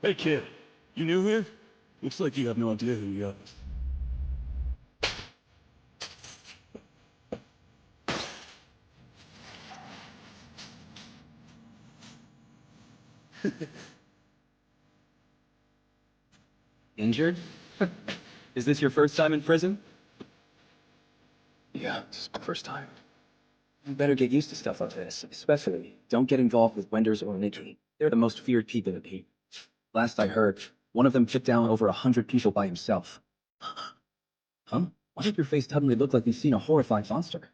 Hey kid, you new here? Looks like you have no idea who you are. Injured? Is this your first time in prison? Yeah, it's my first time. You better get used to stuff like this. Especially, don't get involved with Wenders or Nikki. They're the most feared people in Heat. Last I heard, one of them took down over 100 people by himself. Huh? Why does your face suddenly look like you've seen a horrifying monster?